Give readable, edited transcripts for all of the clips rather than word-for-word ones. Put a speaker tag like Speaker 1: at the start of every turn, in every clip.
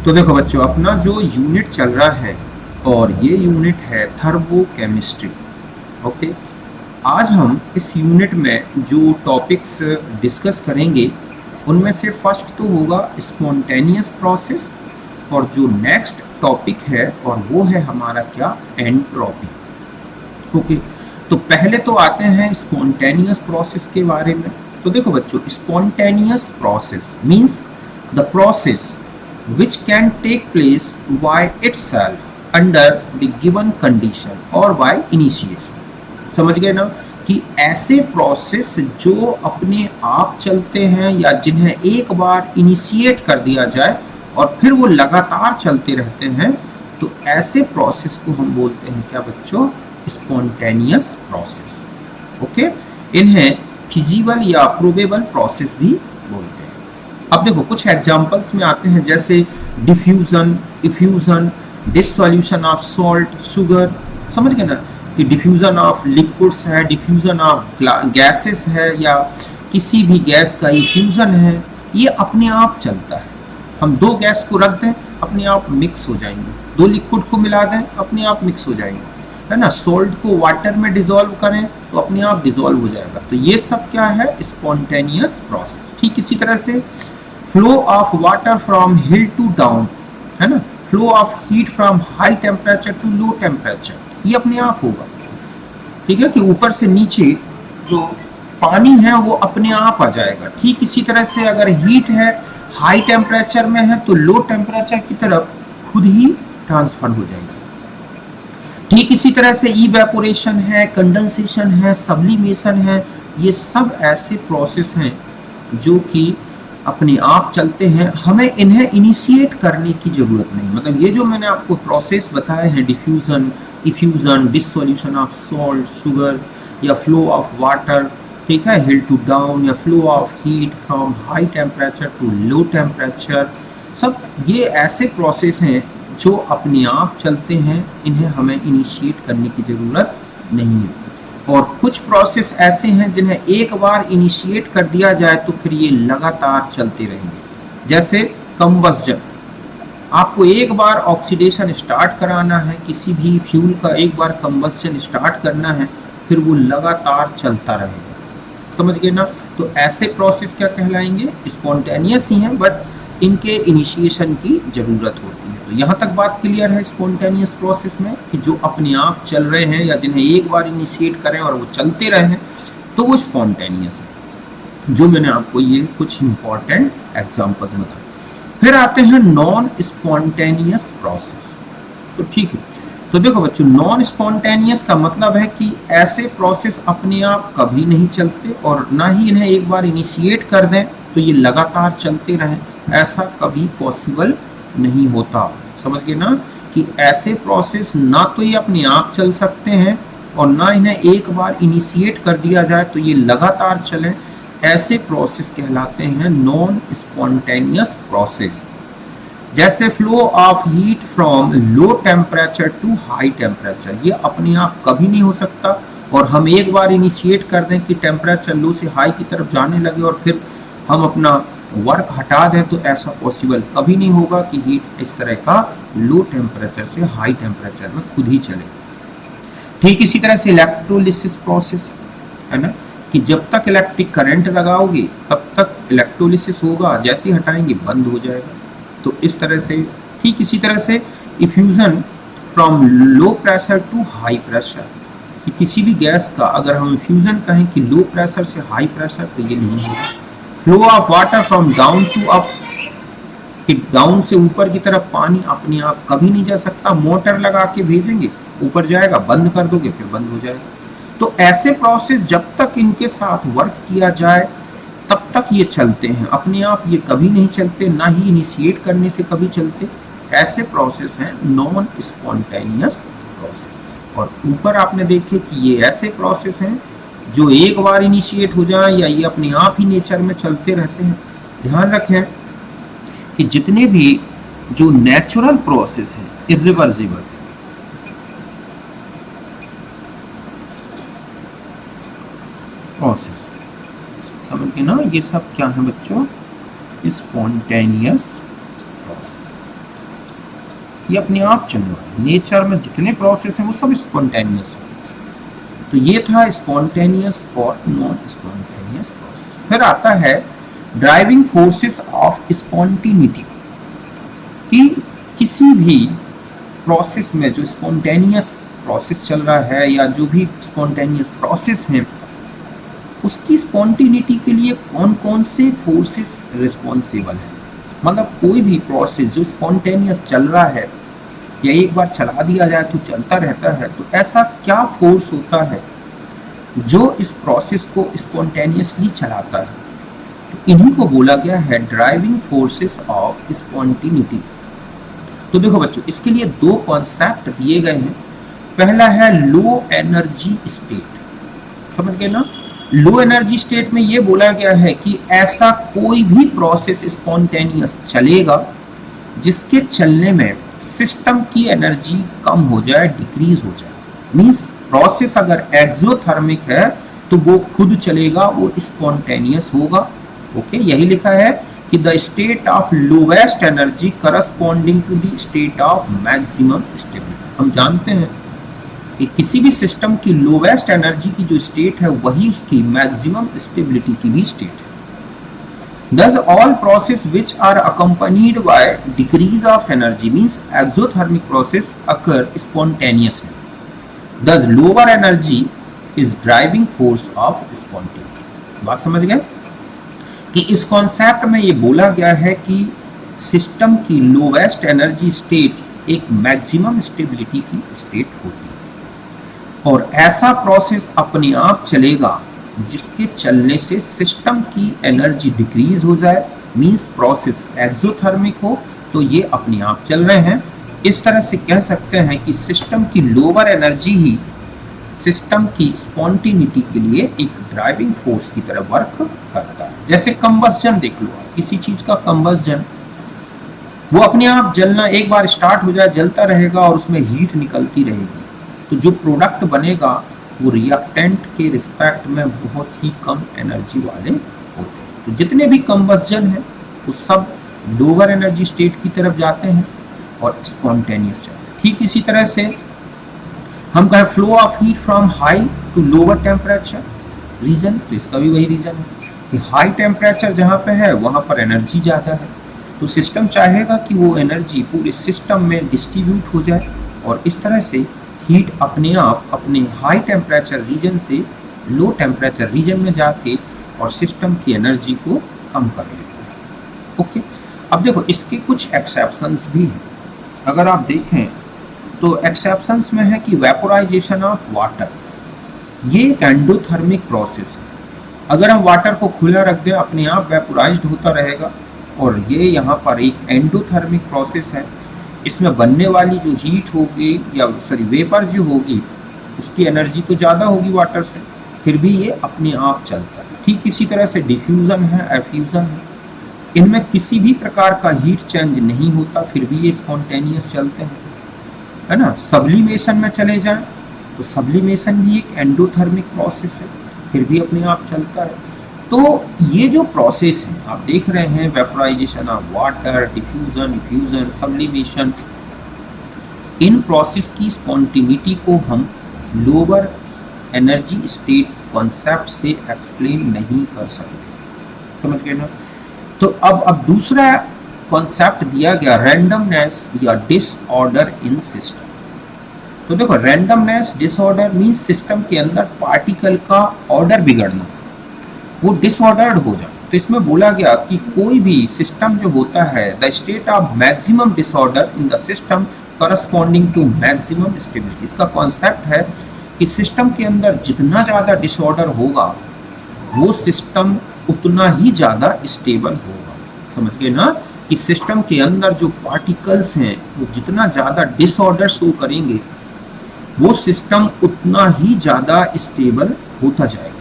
Speaker 1: तो देखो बच्चों, अपना जो यूनिट चल रहा है और ये यूनिट है थर्मोकेमिस्ट्री। ओके, आज हम इस यूनिट में जो टॉपिक्स डिस्कस करेंगे उनमें से फर्स्ट तो होगा स्पॉन्टेनियस प्रोसेस, और जो नेक्स्ट टॉपिक है और वो है हमारा क्या, एंट्रोपी। ओके, तो पहले तो आते हैं स्पॉन्टेनियस प्रोसेस के बारे में। तो देखो बच्चों, spontaneous process means the process which can take place by itself under the given condition or by initiation। समझ गए ना, कि ऐसे प्रोसेस जो अपने आप चलते हैं या जिन्हें एक बार इनिशिएट कर दिया जाए और फिर वो लगातार चलते रहते हैं, तो ऐसे प्रोसेस को हम बोलते हैं क्या बच्चों, स्पॉन्टेनियस प्रोसेस। ओके, इन्हें फिजिबल या प्रोबेबल प्रोसेस भी बोलते हैं। अब देखो कुछ एग्जांपल्स में आते हैं, जैसे diffusion, effusion, dissolution of salt, sugar. समझ गए ना, कि डिफ्यूजन ऑफ लिक्विड्स है, डिफ्यूजन ऑफ गैसेस है, या किसी भी गैस का इफ्यूजन है, ये अपने आप चलता है। हम दो गैस को रख दें, अपने आप मिक्स हो जाएंगे, दो लिक्विड को मिला दें, अपने आप मिक्स हो जाएंगे, है ना। सोल्ट को वाटर में डिसॉल्व करें तो अपने आप डिसॉल्व हो जाएगा। तो ये सब क्या है, स्पॉन्टेनियस प्रोसेस। ठीक इसी तरह से flow of water from hill to down, है ना, flow of heat from high temperature to low temperature, ये अपने आप होगा। ठीक है, कि ऊपर से नीचे जो पानी है वो अपने आप आ जाएगा। ठीक इसी तरह से अगर हीट है, हाई टेम्परेचर में है, तो लो टेम्परेचर की तरफ खुद ही ट्रांसफर हो जाएगा। ठीक इसी तरह से इवेपोरेशन है, कंडेंसेशन है, सब्लिमेशन है, ये सब ऐसे प्रोसेस हैं जो कि अपने आप चलते हैं, हमें इन्हें इनिशिएट करने की जरूरत नहीं। मतलब ये जो मैंने आपको प्रोसेस बताए हैं, diffusion, effusion, dissolution of salt, sugar, या फ्लो ऑफ वाटर, ठीक है, हिल टू डाउन, या flow of heat from high temperature to low temperature, सब ये ऐसे प्रोसेस हैं जो अपने आप चलते हैं, इन्हें हमें इनिशिएट करने की जरूरत नहीं है। और कुछ प्रोसेस ऐसे हैं जिन्हें एक बार इनिशिएट कर दिया जाए तो फिर ये लगातार चलते रहेंगे। जैसे कंबस्जन, आपको एक बार ऑक्सीडेशन स्टार्ट कराना है, किसी भी फ्यूल का एक बार कंबस्जन स्टार्ट करना है, फिर वो लगातार चलता रहेगा। समझ गए ना। तो ऐसे प्रोसेस क्या कहलाएंगे, स्पॉन्टेनियस ही हैं, बट इनके इनिशिएशन की जरूरत होती है। तो यहाँ तक बात क्लियर है स्पॉन्टेनियस प्रोसेस में, कि जो अपने आप चल रहे हैं या जिन्हें एक बार इनिशिएट करें और वो चलते रहे हैं, तो वो स्पॉन्टेनियस है। जो मैंने आपको ये कुछ इंपॉर्टेंट एग्जांपल्स बताए। फिर आते हैं नॉन स्पॉन्टेनियस प्रोसेस। तो ठीक है, तो देखो बच्चों, नॉन स्पॉन्टेनियस का मतलब है कि ऐसे प्रोसेस अपने आप कभी नहीं चलते, और ना ही इन्हें एक बार इनिशिएट कर दें तो ये लगातार चलते रहें, ऐसा कभी पॉसिबल नहीं होता। समझ गए ना, कि ऐसे प्रोसेस ना तो ये अपने आप चल सकते हैं, और ना इन्हें एक बार इनिशिएट कर दिया जाए तो ये लगातार चलें। ऐसे प्रोसेस कहलाते हैं नॉन स्पॉन्टेनियस प्रोसेस। जैसे flow of heat from low temperature to high temperature, ये अपने आप कभी नहीं हो सकता, और हम एक बार इनिशिएट कर दें कि टेम्परेचर लो से हाई की तरफ जाने लगे और फिर हम अपना वर्क हटा दें, तो ऐसा पॉसिबल कभी नहीं होगा कि हीट इस तरह का लो टेम्परेचर से हाई टेम्परेचर में खुद ही चले। ठीक इसी तरह से इलेक्ट्रोलिसिस प्रोसेस, है ना, कि जब तक इलेक्ट्रिक करंट लगाओगे तब तक इलेक्ट्रोलिसिस होगा, जैसे ही हटाएंगे बंद हो जाएगा। तो इस तरह से, ठीक इसी तरह से effusion from low pressure to high pressure, कि किसी भी गैस का अगर हम इफ्यूजन कहें कि लो प्रेशर से हाई प्रेशर, तो ये नहीं होगा। Flow of water from down to up, कि डाउन से ऊपर की तरफ पानी अपने आप कभी नहीं जा सकता, मोटर लगा के भेजेंगे ऊपर जाएगा, बंद कर दोगे फिर बंद हो जाएगा। तो ऐसे प्रोसेस जब तक इनके साथ वर्क किया जाए तब तक ये चलते हैं, अपने आप ये कभी नहीं चलते, ना ही इनिशिएट करने से कभी चलते। ऐसे प्रोसेस हैं नॉन स्पॉन्टेनियस प्रोसेस। और ऊपर आपने देखे कि ये ऐसे प्रोसेस हैं जो एक बार इनिशिएट हो जाए या ये अपने आप ही नेचर में चलते रहते हैं। ध्यान रखें कि जितने भी जो नेचुरल प्रोसेस है, इरिवर्सिबल, प्रोसेस, समझ गए ना, ये सब क्या है बच्चों, स्पॉन्टेनियस प्रोसेस। ये अपने आप चल रहा है। नेचर में जितने प्रोसेस हैं वो सब स्पॉन्टेनियस है। तो ये था स्पॉन्टेनियस और नॉन स्पॉन्टेनियस प्रोसेस। फिर आता है ड्राइविंग फोर्सेस ऑफ स्पॉन्टिनिटी, कि किसी भी प्रोसेस में जो स्पॉन्टेनियस प्रोसेस चल रहा है या जो भी स्पॉन्टेनियस प्रोसेस है उसकी स्पॉन्टिनिटी के लिए कौन कौन से फोर्सेस रिस्पॉन्सिबल है। मतलब कोई भी प्रोसेस जो स्पॉन्टेनियस चल रहा है या एक बार चला दिया जाए तो चलता रहता है, तो ऐसा क्या फोर्स होता है जो इस प्रोसेस को स्पॉन्टेनियसली चलाता है। तो इन्हीं को बोला गया है ड्राइविंग फोर्सेस ऑफ स्पॉन्टिनिटी। तो देखो बच्चों, इसके लिए दो कॉन्सेप्ट दिए गए हैं। पहला है लो एनर्जी स्टेट, समझ गए ना। लो एनर्जी स्टेट में ये बोला गया है कि ऐसा कोई भी प्रोसेस स्पॉन्टेनियस चलेगा जिसके चलने में सिस्टम की एनर्जी कम हो जाए, डिक्रीज हो जाए। मींस प्रोसेस अगर एक्सोथर्मिक है तो वो खुद चलेगा, वो स्पॉन्टेनियस होगा। ओके, यही लिखा है कि the state of lowest energy corresponding to the state of maximum stability. हम जानते हैं कि किसी भी सिस्टम की लोवेस्ट एनर्जी की जो स्टेट है वही उसकी मैक्सिमम स्टेबिलिटी की भी स्टेट है। Thus, all process which are accompanied by decrease of energy means exothermic process occur spontaneously. Thus, lower energy is driving force of spontaneity. बात समझ गए कि इस कॉन्सेप्ट में ये बोला गया है कि सिस्टम की लोवेस्ट एनर्जी स्टेट एक मैक्सिमम स्टेबिलिटी की स्टेट होती है और ऐसा प्रोसेस अपने आप चलेगा जिसके चलने से सिस्टम की एनर्जी डिक्रीज हो जाए। मींस प्रोसेस एक्सोथर्मिक हो तो ये अपने आप चल रहे हैं। इस तरह से कह सकते हैं कि सिस्टम की लोअर एनर्जी ही सिस्टम की स्पॉन्टिनिटी के लिए एक ड्राइविंग फोर्स की तरह वर्क करता है। जैसे कंबस्जन देख लो, किसी चीज का कंबस्जन, वो अपने आप जलना एक बार स्टार्ट हो जाए जलता रहेगा और उसमें हीट निकलती रहेगी, तो जो प्रोडक्ट बनेगा वो रिएक्टेंट के रिस्पेक्ट में बहुत ही कम एनर्जी वाले होते हैं। तो जितने भी कंबस्जन है वो सब लोअर एनर्जी स्टेट की तरफ जाते हैं और स्पॉन्टेनियस चलते हैं। ठीक इसी तरह से हम कहें flow of heat from high to lower temperature, reason तो इसका भी वही रीजन है कि हाई टेम्परेचर जहाँ पे है वहाँ पर एनर्जी ज़्यादा है, तो सिस्टम चाहेगा कि वो एनर्जी पूरे सिस्टम में डिस्ट्रीब्यूट हो जाए और इस तरह से हीट अपने आप अपने हाई टेम्परेचर रीजन से लो टेम्परेचर रीजन में जाके और सिस्टम की एनर्जी को कम कर लेता है। ओके, अब देखो इसके कुछ एक्सेप्शंस भी हैं। अगर आप देखें तो एक्सेप्शंस में है कि वेपोराइजेशन ऑफ वाटर, ये एक एंडोथर्मिक प्रोसेस है। अगर हम वाटर को खुला रख दें अपने आप वेपोराइज्ड होता रहेगा और ये यहाँ पर एक एंडोथर्मिक प्रोसेस है। इसमें बनने वाली जो हीट होगी या सॉरी वेपर जो होगी उसकी एनर्जी तो ज़्यादा होगी वाटर से, फिर भी ये अपने आप चलता है। ठीक इसी तरह से डिफ्यूज़न है, एफ्यूज़न है, इनमें किसी भी प्रकार का हीट चेंज नहीं होता, फिर भी ये स्पॉन्टेनियस चलते हैं, है ना। सब्लिमेशन में चले जाएं तो सब्लिमेशन भी एक एंडोथर्मिक प्रोसेस है, फिर भी अपने आप चलता है। तो ये जो प्रोसेस है आप देख रहे हैं, vaporisation of water, diffusion, fusion, sublimation, in process की स्पॉन्टिनिटी को हम लोअर एनर्जी स्टेट कॉन्सेप्ट से एक्सप्लेन नहीं कर सकते, समझ गए ना। तो अब दूसरा कॉन्सेप्ट दिया गया रैंडमनेस या डिसऑर्डर इन सिस्टम। तो देखो रैंडमनेस डिसऑर्डर मींस सिस्टम के अंदर पार्टिकल का ऑर्डर बिगड़ना, वो डिसऑर्डर्ड हो जाए। तो इसमें बोला गया कि कोई भी सिस्टम जो होता है the state of maximum disorder in the system corresponding to maximum stability. इसका कॉन्सेप्ट है कि सिस्टम के अंदर जितना ज़्यादा डिसऑर्डर होगा वो सिस्टम उतना ही ज़्यादा स्टेबल होगा, समझ गए ना। कि सिस्टम के अंदर जो पार्टिकल्स हैं वो जितना ज़्यादा डिसऑर्डर शो करेंगे वो सिस्टम उतना ही ज़्यादा स्टेबल होता जाएगा।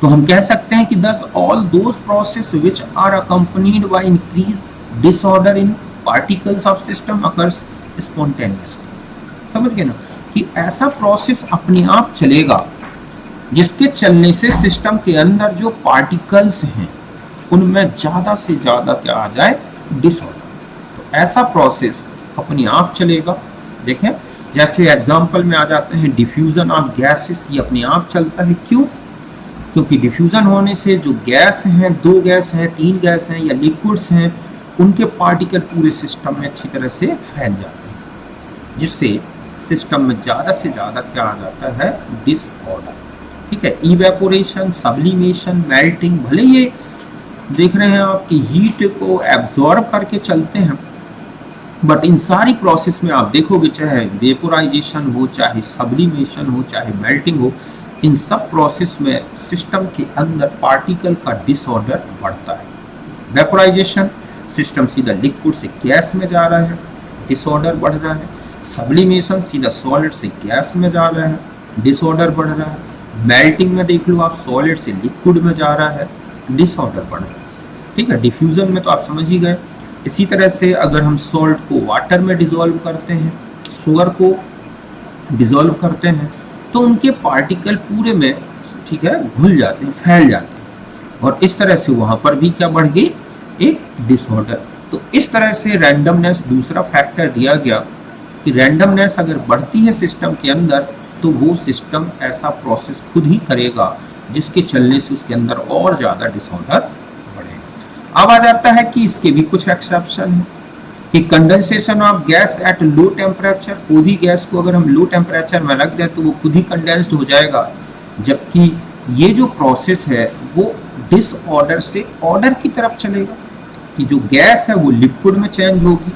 Speaker 1: तो हम कह सकते हैं कि thus all those process which are accompanied by increase disorder in particles of system occurs spontaneously. समझ गए ना कि ऐसा प्रोसेस अपने आप चलेगा जिसके चलने से सिस्टम के अंदर जो पार्टिकल्स हैं उनमें ज़्यादा से ज़्यादा क्या आ जाए, डिसऑर्डर। तो ऐसा प्रोसेस अपने आप चलेगा। देखें, जैसे एग्जाम्पल में आ जाते हैं डिफ्यूजन ऑफ गैसेस, ये अपने आप चलता है। क्यों? क्योंकि डिफ्यूजन होने से जो गैस हैं, 2 गैस हैं, 3 गैस हैं या लिक्विड्स हैं, उनके पार्टिकल पूरे सिस्टम में अच्छी तरह से फैल जाते हैं, जिससे सिस्टम में ज़्यादा से ज़्यादा क्या आ जाता है? डिसऑर्डर। ठीक है, इवेपोरेशन, सब्लिमेशन, मेल्टिंग, भले ये देख रहे हैं आप कि हीट को एब्जॉर्ब करके चलते हैं, बट इन सारी प्रोसेस में आप देखोगे, चाहे वेपोराइजेशन हो, चाहे सब्लिमेशन हो, चाहे मेल्टिंग हो, इन सब प्रोसेस में सिस्टम के अंदर पार्टिकल का डिसऑर्डर बढ़ता है। वेपोराइजेशन, सिस्टम सीधा लिक्विड से गैस में जा रहा है, डिसऑर्डर बढ़ रहा है। सब्लिमेशन, सीधा सॉलिड से गैस में जा रहा है, डिसऑर्डर बढ़ रहा है। मेल्टिंग में देख लो आप, सॉलिड से लिक्विड में जा रहा है, डिसऑर्डर बढ़ रहा है। ठीक है, डिफ्यूजन में तो आप समझ ही गए। इसी तरह से अगर हम सॉल्ट को वाटर में डिसॉल्व करते हैं, शुगर को डिसॉल्व करते हैं, तो उनके पार्टिकल पूरे में, ठीक है, घुल जाते हैं, फैल जाते हैं, और इस तरह से वहां पर भी क्या बढ़ गई? एक डिसऑर्डर। तो इस तरह से रैंडमनेस दूसरा फैक्टर दिया गया कि रैंडमनेस अगर बढ़ती है सिस्टम के अंदर, तो वो सिस्टम ऐसा प्रोसेस खुद ही करेगा जिसके चलने से उसके अंदर और ज़्यादा डिसऑर्डर बढ़ेगा। अब आ जाता है कि इसके भी कुछ एक्सेप्शन है कि condensation of gas at low temperature, कोई भी गैस को अगर हम लो टेम्परेचर में रख दें तो वो खुद ही कंडेंस्ड हो जाएगा, जबकि ये जो प्रोसेस है वो डिसऑर्डर से ऑर्डर की तरफ चलेगा कि जो गैस है वो लिक्विड में चेंज होगी।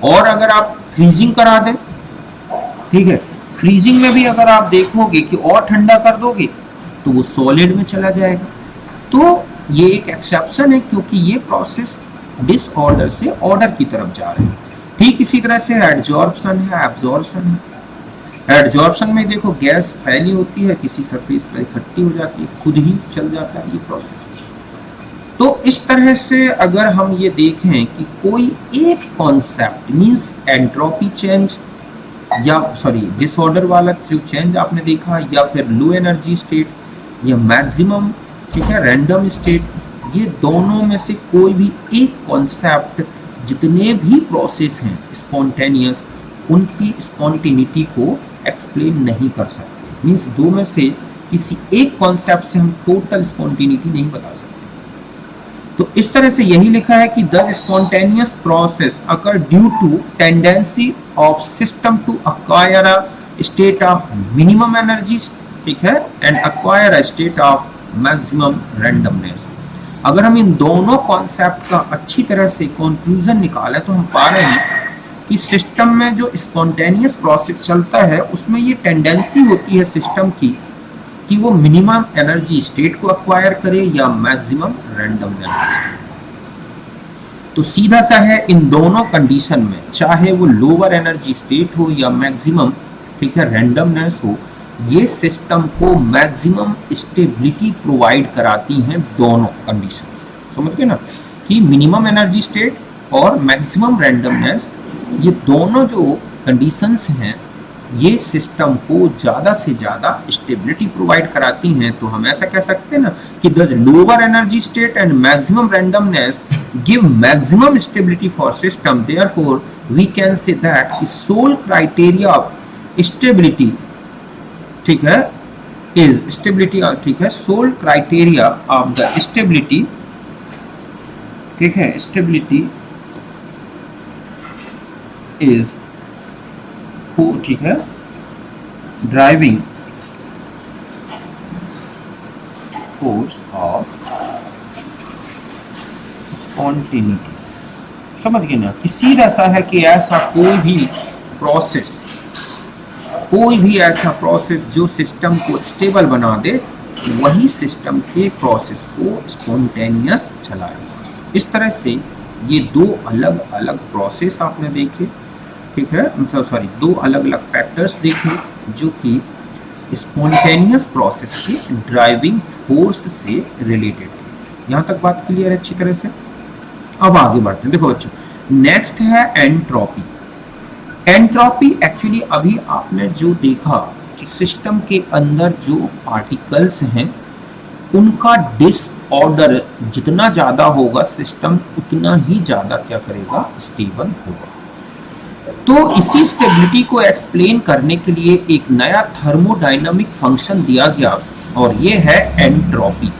Speaker 1: और अगर आप फ्रीजिंग करा दें, ठीक है, फ्रीजिंग में भी अगर आप देखोगे कि और ठंडा कर दोगे तो वो सॉलिड में चला जाएगा। तो ये एक एक्सेप्शन है, क्योंकि ये प्रोसेस डिसऑर्डर से ऑर्डर की तरफ जा रहे हैं। ठीक इसी तरह से एडजॉर्प्शन है, एब्जॉर्प्शन है। एडजॉर्प्शन में देखो, गैस फैली होती है, किसी सरफेस पर इकट्ठी हो जाती है, खुद ही चल जाता है ये प्रोसेस। तो इस तरह से अगर हम ये देखें कि कोई एक कॉन्सेप्ट मींस एंट्रोपी चेंज, या सॉरी डिसऑर्डर वाला जो चेंज आपने देखा, या फिर लो एनर्जी स्टेट या मैक्सिमम, ठीक है, रैंडम स्टेट, ये दोनों में से कोई भी एक कॉन्सेप्ट जितने भी प्रोसेस हैं स्पॉन्टेनियस, उनकी स्पॉन्टेनिटी को एक्सप्लेन नहीं कर सकते। मींस दो में से किसी एक कॉन्सेप्ट से हम टोटल स्पॉन्टेनिटी नहीं बता सकते। तो इस तरह से यही लिखा है कि the spontaneous process occur due to tendency of system to acquire a state of minimum energy, ठीक है, and acquire a state of maximum randomness. अगर हम इन दोनों कॉन्सेप्ट का अच्छी तरह से कंक्लूजन निकालें तो हम पा रहे हैं कि सिस्टम में जो स्पॉन्टेनियस प्रोसेस चलता है उसमें ये टेंडेंसी होती है सिस्टम की कि वो मिनिमम एनर्जी स्टेट को अक्वायर करे या मैक्सिमम रैंडमनेस। तो सीधा सा है, इन दोनों कंडीशन में चाहे वो लोअर एनर्जी स्टेट हो या मैक्सिमम, ठीक है, रैंडमनेस हो, ये सिस्टम को मैक्सिमम स्टेबिलिटी प्रोवाइड कराती हैं दोनों कंडीशन। समझ गए ना कि मिनिमम एनर्जी स्टेट और मैक्सिमम रैंडमनेस, ये दोनों जो कंडीशंस हैं ये सिस्टम को ज़्यादा से ज़्यादा स्टेबिलिटी प्रोवाइड कराती हैं। तो हम ऐसा कह सकते हैं ना कि the lower energy state and maximum randomness give maximum stability for system, therefore we can say that sole criteria of stability, ठीक है, इज स्टेबिलिटी, ठीक है, sole criteria of the stability, ठीक है, स्टेबिलिटी इज, ठीक है, ड्राइविंग फोर्स ऑफ स्पॉन्टेनिटी। समझ गए ना कि सीधा सा है कि ऐसा कोई भी प्रोसेस, कोई भी ऐसा प्रोसेस जो सिस्टम को स्टेबल बना दे, वही सिस्टम के प्रोसेस को स्पॉन्टेनियस चलाए। इस तरह से ये दो अलग अलग प्रोसेस आपने देखे, ठीक है, मतलब सॉरी, दो अलग अलग फैक्टर्स देखे जो कि स्पॉन्टेनियस प्रोसेस के ड्राइविंग फोर्स से रिलेटेड थे। यहाँ तक बात क्लियर है अच्छी तरह से। अब आगे बढ़ते हैं। देखो बच्चों, नेक्स्ट है एंट्रोपी। एंट्रोपी एक्चुअली अभी आपने जो देखा कि सिस्टम के अंदर जो पार्टिकल्स हैं उनका डिसऑर्डर जितना ज़्यादा होगा सिस्टम उतना ही ज़्यादा क्या करेगा, स्टेबल होगा। तो इसी स्टेबिलिटी को एक्सप्लेन करने के लिए एक नया थर्मोडायनामिक फंक्शन दिया गया और ये है एंट्रोपी,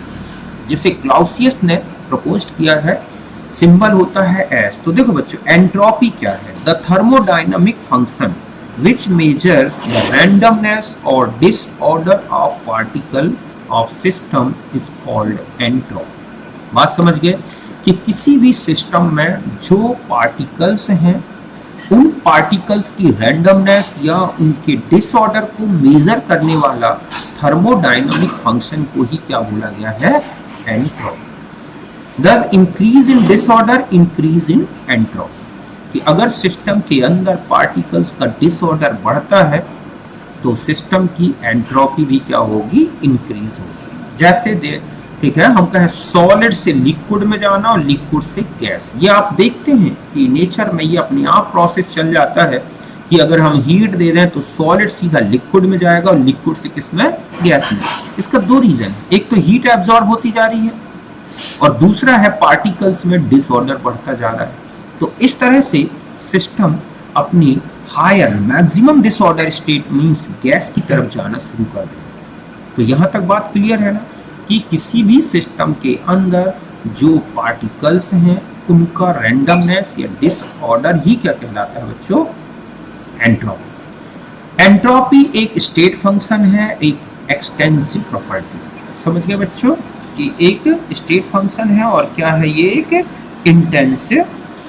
Speaker 1: जिसे क्लाउसियस ने प्रपोज किया है। सिंबल होता है एस। तो देखो बच्चों, एंट्रोपी क्या है? The thermodynamic function which measures the randomness or disorder of particle of system is called entropy। बात समझ गए कि किसी भी सिस्टम में जो पार्टिकल्स हैं उन पार्टिकल्स की रैंडमनेस या उनके डिसऑर्डर को मेजर करने वाला थर्मोडायनामिक फंक्शन को ही क्या बोला गया है? Entropy. Thus increase in disorder increase in entropy, कि अगर सिस्टम के अंदर पार्टिकल्स का डिसऑर्डर बढ़ता है तो सिस्टम की एंट्रोपी भी क्या होगी? इंक्रीज होगी। जैसे ठीक है, हम कहें सॉलिड से लिक्विड में जाना और लिक्विड से गैस। ये आप देखते हैं कि नेचर में ये अपने आप प्रोसेस चल जाता है कि अगर हम हीट दे दें तो सॉलिड सीधा लिक्विड में जाएगा और लिक्विड से किस में? गैस में। इसका दो रीजन, एक तो हीट एब्जॉर्ब होती जा रही है और दूसरा है पार्टिकल्स में डिसऑर्डर बढ़ता जा रहा है। तो इस तरह से सिस्टम अपनी higher maximum disorder state means gas की तरफ जाना शुरू कर देगा। तो यहां तक बात क्लियर है ना कि किसी भी सिस्टम के अंदर जो पार्टिकल्स हैं उनका रैंडमनेस या डिसऑर्डर ही क्या कहलाता है बच्चों? एंट्रोपी। एंट्रोपी एक स्टेट फंक्शन है, एक एक्सटेंसिव प्रॉपर्टी। समझ गए बच्चों कि एक स्टेट फंक्शन है और क्या है? ये एक इंटेंसिव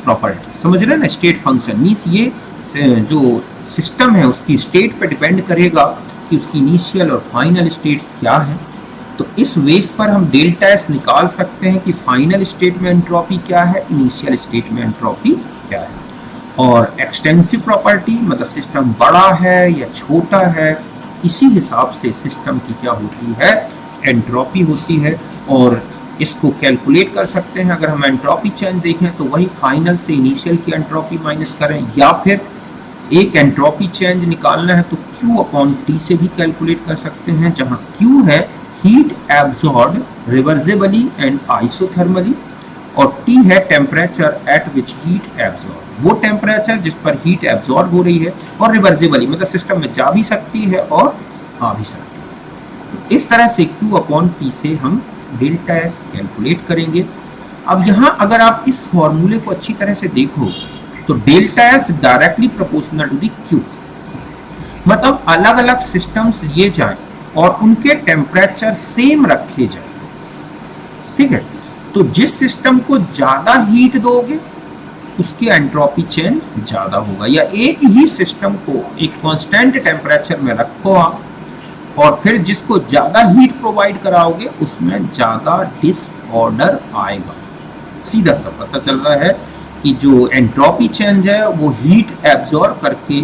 Speaker 1: प्रॉपर्टी। समझ रहे हैं ना? स्टेट फंक्शन मींस ये जो सिस्टम है उसकी स्टेट पे डिपेंड करेगा कि उसकी इनिशियल और फाइनल स्टेट्स क्या है। तो इस बेस पर हम डेल्टा एस निकाल सकते हैं कि फाइनल स्टेट में एंट्रोपी क्या है, इनिशियल स्टेट में एंट्रोपी क्या है। और एक्सटेंसिव प्रॉपर्टी मतलब सिस्टम बड़ा है या छोटा है, इसी हिसाब से सिस्टम की क्या होती है? एंट्रोपी होती है। और इसको कैलकुलेट कर सकते हैं। अगर हम एंट्रोपी चेंज देखें तो वही फाइनल से इनिशियल की एंट्रोपी माइनस करें, या फिर एक एंट्रोपी चेंज निकालना है तो Q अपॉन T से भी कैलकुलेट कर सकते हैं, जहां Q है heat absorb reversibly and isothermally और T है temperature at which heat absorb, वो टेम्परेचर जिस पर हीट एब्जॉर्ब हो रही है और रिवर्सिबली मतलब सिस्टम में जा भी सकती है और आ भी सकती है। इस तरह से Q अपॉन T से हम डेल्टा एस कैलकुलेट करेंगे। अब यहाँ अगर आप इस फॉर्मूले को अच्छी तरह से देखो तो delta S directly proportional to the Q, मतलब अलग अलग सिस्टम्स लिए जाएं और उनके टेम्परेचर सेम रखे जाएं। ठीक है, तो जिस सिस्टम को ज्यादा हीट दोगे उसकी एंट्रोपी चेंज ज्यादा होगा, या एक ही सिस्टम को एक कांस्टेंट टेम्परेचर में रखो आप और फिर जिसको ज्यादा हीट प्रोवाइड कराओगे उसमें ज्यादा डिसऑर्डर आएगा। सीधा सा पता चल रहा है कि जो एंट्रोपी चेंज है वो हीट एब्जॉर्ब करके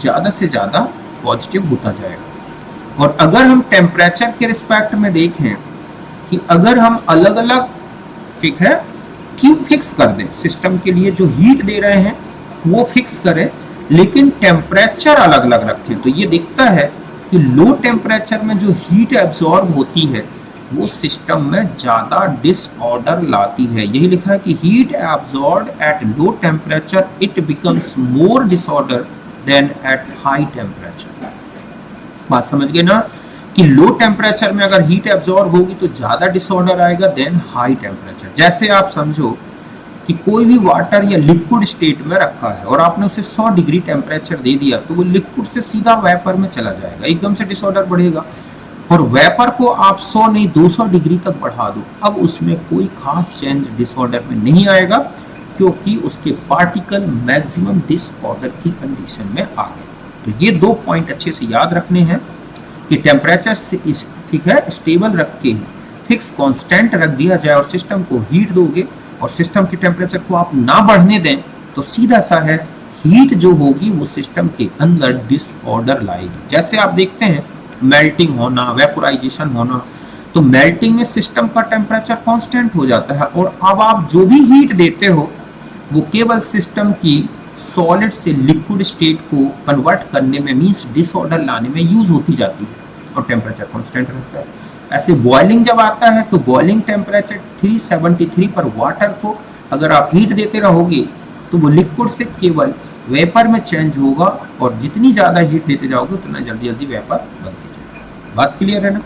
Speaker 1: ज्यादा से ज्यादा पॉजिटिव होता जाएगा। और अगर हम टेम्परेचर के रिस्पेक्ट में देखें कि अगर हम अलग अलग, ठीक है, क्यू फिक्स कर दें सिस्टम के लिए, जो हीट दे रहे हैं वो फिक्स करें लेकिन टेम्परेचर अलग अलग रखें, तो ये दिखता है कि लो टेम्परेचर में जो हीट एब्जॉर्ब होती है वो सिस्टम में ज्यादा डिसऑर्डर लाती है। यही लिखा है कि heat absorb at low temperature it becomes more disorder than at high temperature. बात समझ गए ना कि लो टेम्परेचर में अगर हीट एब्जॉर्ब होगी तो ज्यादा डिसऑर्डर आएगा देन हाई टेम्परेचर। जैसे आप समझो कि कोई भी वाटर या लिक्विड स्टेट में रखा है और आपने उसे 100 डिग्री टेम्परेचर दे दिया तो वो लिक्विड से सीधा वेपर में चला जाएगा, एकदम से डिसऑर्डर बढ़ेगा। और वेपर को आप 100 नहीं 200 डिग्री तक बढ़ा दो, अब उसमें कोई खास चेंज डिसऑर्डर में नहीं आएगा क्योंकि उसके पार्टिकल मैक्सिमम डिसऑर्डर की कंडीशन में आ गए। तो ये दो पॉइंट अच्छे से याद रखने हैं कि टेम्परेचर से ठीक है स्टेबल रख के फिक्स कांस्टेंट रख दिया जाए और सिस्टम को हीट दोगे और सिस्टम के टेम्परेचर को आप ना बढ़ने दें तो सीधा सा है हीट जो होगी वो सिस्टम के अंदर डिसऑर्डर लाएगी। जैसे आप देखते हैं मेल्टिंग होना, वेपोराइजेशन होना, तो मेल्टिंग में सिस्टम का टेम्परेचर कांस्टेंट हो जाता है और अब आप जो भी हीट देते हो वो केवल सिस्टम की सॉलिड से लिक्विड स्टेट को कन्वर्ट करने में मींस डिसऑर्डर लाने में यूज होती जाती है और टेम्परेचर कांस्टेंट रहता है। ऐसे बॉइलिंग जब आता है तो बॉइलिंग टेम्परेचर 373 पर वाटर को अगर आप हीट देते रहोगे तो वो लिक्विड से केवल वेपर में चेंज होगा और जितनी ज़्यादा हीट देते जाओगे उतना जल्दी जल्दी वेपर बनते जाएगा। बात क्लियर है ना?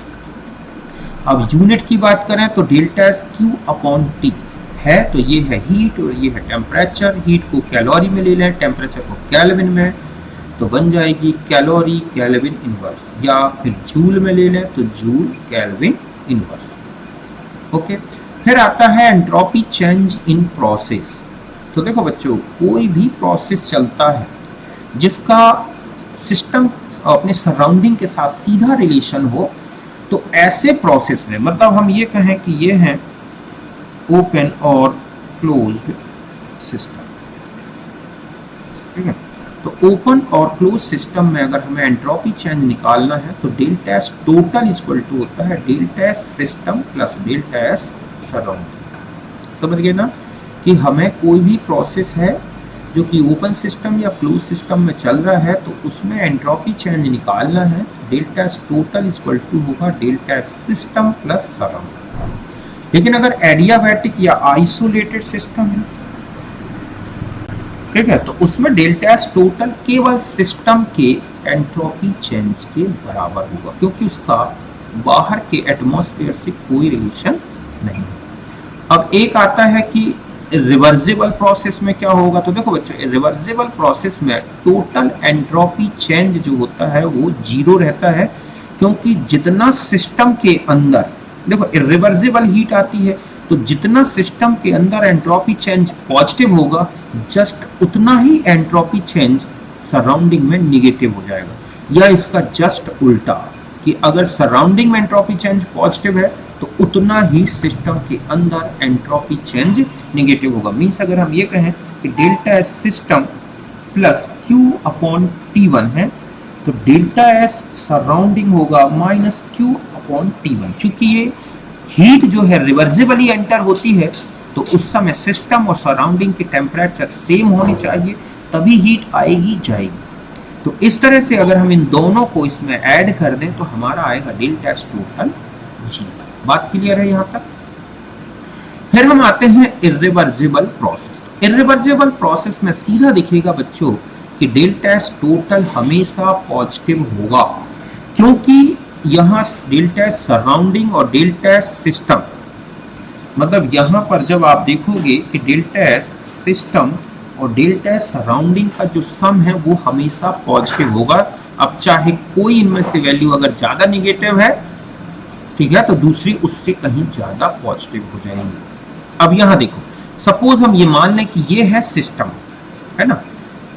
Speaker 1: अब यूनिट की बात करें तो delta S Q upon T है, तो ये है हीट और ये है टेम्परेचर। हीट को कैलोरी में ले लें, टेम्परेचर को केल्विन में, तो बन जाएगी कैलोरी केल्विन इनवर्स, या फिर जूल में ले लें तो जूल केल्विन इनवर्स। ओके, फिर आता है एंट्रोपी चेंज इन प्रोसेस। तो देखो बच्चों, कोई भी प्रोसेस चलता है जिसका सिस्टम अपने सराउंडिंग के साथ सीधा रिलेशन हो, तो ऐसे प्रोसेस में, मतलब हम ये कहें कि ये है ओपन और क्लोज्ड सिस्टम, ठीक है। तो ओपन और क्लोज सिस्टम में अगर हमें एंट्रोपी चेंज निकालना है तो delta S total equal to होता है delta S system plus delta S surrounding. समझ गए ना कि हमें कोई भी प्रोसेस है जो कि ओपन सिस्टम या क्लोज सिस्टम में चल रहा है, तो उसमें एंट्रोपी चेंज निकालना है, delta S total equal to होगा delta S system plus surrounding. लेकिन अगर एडियाबैटिक या आइसोलेटेड सिस्टम है, ठीक है, तो उसमें डेल्टा एस टोटल केवल सिस्टम के एंट्रोपी चेंज के बराबर होगा, क्योंकि उसका बाहर के एटमॉस्फेयर से कोई रिलेशन नहीं है। अब एक आता है कि रिवर्सिबल प्रोसेस में क्या होगा। तो देखो बच्चों, रिवर्सिबल प्रोसेस में टोटल एंट्रोपी चेंज जो होता है वो जीरो रहता है, क्योंकि जितना सिस्टम के अंदर, देखो रिवर्सिबल हीट आती है, तो जितना सिस्टम के अंदर एंट्रोपी चेंज पॉजिटिव होगा, जस्ट उतना ही एंट्रोपी चेंज सराउंडिंग में निगेटिव हो जाएगा। या इसका जस्ट उल्टा, कि अगर सराउंडिंग में एंट्रोपी चेंज पॉजिटिव है तो उतना ही सिस्टम के अंदर एंट्रोपी चेंज नेगेटिव होगा। मीन्स अगर हम ये कहें कि delta S system plus Q upon T1 है, तो डेल्टा एस सराउंडिंग होगा माइनस क्यू अपॉन T1। चूंकि ये हीट जो है रिवर्सिबली एंटर होती है, तो उस समय सिस्टम और सराउंडिंग के टेम्परेचर सेम होने चाहिए, तभी हीट आएगी जाएगी। तो इस तरह से अगर हम इन दोनों को इसमें ऐड कर दें तो हमारा आएगा डेल्टा एस टोटल जी। बात क्लियर है यहाँ तक? फिर हम आते हैं इर्रिवर्सिबल प्रोसेस। इर्रिवर्सिबल प्रोसेस में सीधा दिखेगा बच्चों कि डेल्टा एस टोटल हमेशा पॉजिटिव होगा, क्योंकि यहाँ डेल्टा एस सराउंडिंग और डेल्टा एस सिस्टम, मतलब यहाँ पर जब आप देखोगे कि डेल्टा एस सिस्टम और डेल्टा एस सराउंडिंग का जो सम है वो हमेशा पॉजिटिव होगा। अब चाहे कोई इनमें से वैल्यू अगर ज्यादा निगेटिव है, ठीक है, तो दूसरी उससे कहीं ज्यादा पॉजिटिव हो जाएंगे। अब यहाँ देखो, सपोज हम ये मान लें कि ये है सिस्टम, है ना,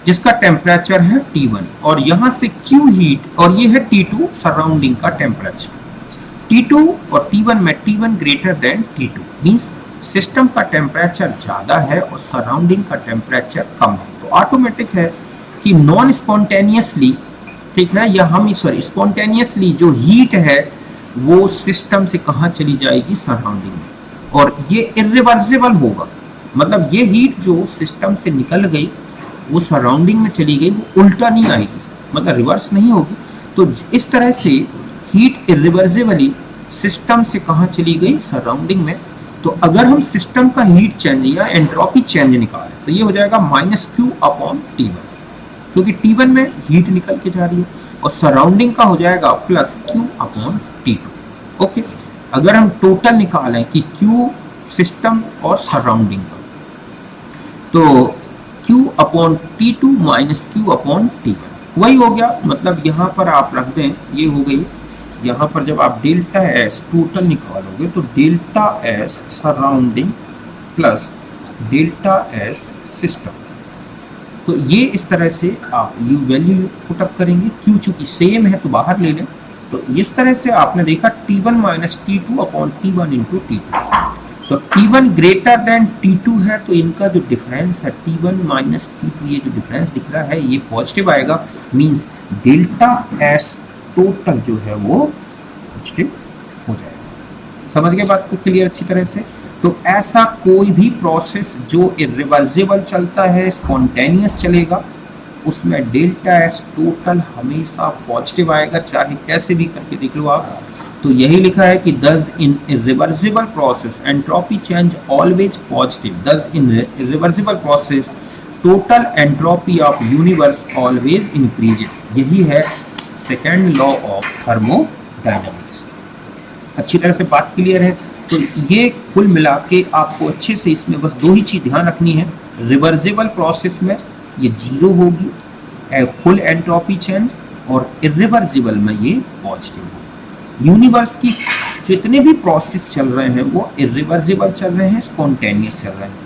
Speaker 1: जिसका टेम्परेचर है T1 और यहाँ से Q हीट और ये है T2 सराउंडिंग का टेम्परेचर। T2 और T1 में T1 greater than T2 means system का टेम्परेचर ज्यादा है और सराउंडिंग का टेम्परेचर कम है, तो ऑटोमेटिक है कि नॉन स्पॉन्टेनियसली, ठीक है, या हम सॉरी स्पॉन्टेनियसली जो हीट है वो सिस्टम से कहाँ चली जाएगी, सराउंडिंग में, और ये इर्रिवर्सिबल होगा। मतलब ये हीट जो सिस्टम से निकल गई वो सराउंडिंग में चली गई, वो उल्टा नहीं आएगी, मतलब रिवर्स नहीं होगी। तो इस तरह से हीट इर्रिवर्सिबली सिस्टम से कहाँ चली गई, सराउंडिंग में। तो अगर हम सिस्टम का हीट चेंज या एंट्रोपी चेंज निकालें तो ये हो जाएगा माइनस क्यू अपॉन T1, क्योंकि T1 में हीट निकल के जा रही है, और सराउंडिंग का हो जाएगा plus Q upon T2। Okay, अगर हम टोटल निकालें कि क्यू सिस्टम और सराउंडिंग का, तो Q upon T2 minus Q upon T1 वही हो गया। मतलब यहाँ पर आप रख दें, ये हो गई। यहाँ पर जब आप डेल्टा एस टोटल निकालोगे तो delta S surrounding plus delta S system, तो ये इस तरह से आप यू वैल्यू पुटअप करेंगे। क्यू चूंकि सेम है तो बाहर ले लें, तो इस तरह से आपने देखा T1 minus T2 upon T1 into T2। तो T1 ग्रेटर देन T2 है, तो इनका जो डिफरेंस है T1 माइनस T2, ये जो डिफरेंस दिख रहा है ये पॉजिटिव आएगा, मींस डेल्टा एस टोटल जो है वो पॉजिटिव हो जाएगा। समझ गए बात को क्लियर अच्छी तरह से? तो ऐसा कोई भी प्रोसेस जो इर्रिवर्सिबल चलता है, स्पॉन्टेनियस चलेगा, उसमें डेल्टा एस टोटल हमेशा पॉजिटिव आएगा, चाहे कैसे भी करके देख लो आप। तो यही लिखा है कि thus in irreversible process entropy change always positive, thus in irreversible process total entropy of universe always increases. यही है सेकेंड लॉ ऑफ थर्मोडायनेमिक्स। अच्छी तरह से बात क्लियर है। तो ये कुल मिला के आपको अच्छे से इसमें बस दो ही चीज ध्यान रखनी है। रिवर्सिबल प्रोसेस में ये जीरो होगी फुल एंट्रोपी चेंज, और इरिवर्सिबल में ये पॉजिटिव होगी। यूनिवर्स की जितने भी प्रोसेस चल रहे हैं वो इरिवर्सिबल चल रहे हैं, स्पॉन्टेनियस चल रहे हैं।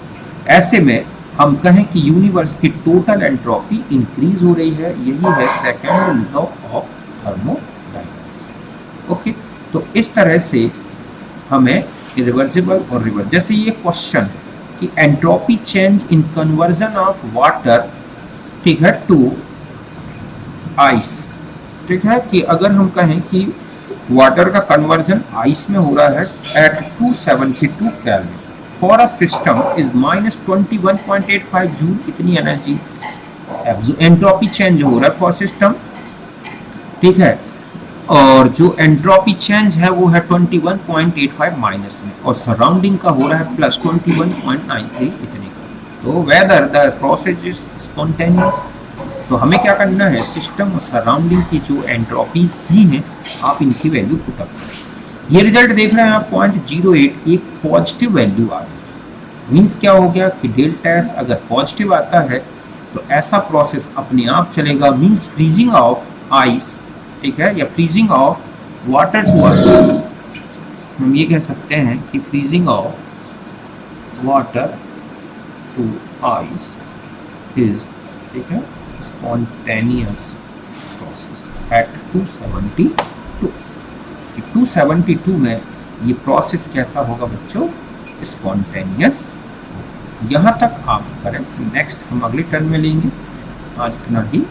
Speaker 1: ऐसे में हम कहें कि यूनिवर्स की टोटल एंट्रोपी इंक्रीज हो रही है। यही है second law of thermodynamics. Okay, तो इस तरह से हमें इरिवर्सिबल और रिवर्स, जैसे ये क्वेश्चन कि entropy change in conversion of water, ठीक है, टू आइस, ठीक है, कि अगर हम कहें कि वाटर का कन्वर्जन आइस में हो रहा है at 272 kelvin for a system is -21.85 joule, इतनी एनर्जी एंट्रोपी चेंज हो रहा है फॉर सिस्टम, ठीक है, और जो एंट्रोपी चेंज है वो है 21.85 माइनस में, और सराउंडिंग का हो रहा है प्लस 21.93 इतने का। तो whether the process is spontaneous. तो हमें क्या करना है, सिस्टम और सराउंडिंग की जो एंट्रोपीज दी हैं आप इनकी वैल्यू पुट अप करें। ये रिजल्ट देख रहे हैं आप 0.08, एक पॉजिटिव वैल्यू आ रही है। मीन्स क्या हो गया कि डेल्टा एस अगर पॉजिटिव आता है तो ऐसा प्रोसेस अपने आप चलेगा, मीन्स फ्रीजिंग ऑफ आइस, ठीक है, या freezing of water to ice. हम ये कह सकते हैं कि freezing of water to ice is, ठीक है, स्पॉन्टेनियस प्रोसेस एट 272। 272 में ये प्रोसेस कैसा होगा बच्चों, स्पॉन्टेनियस। यहाँ तक आप करें, नेक्स्ट हम अगले टर्म में लेंगे। आज इतना ही।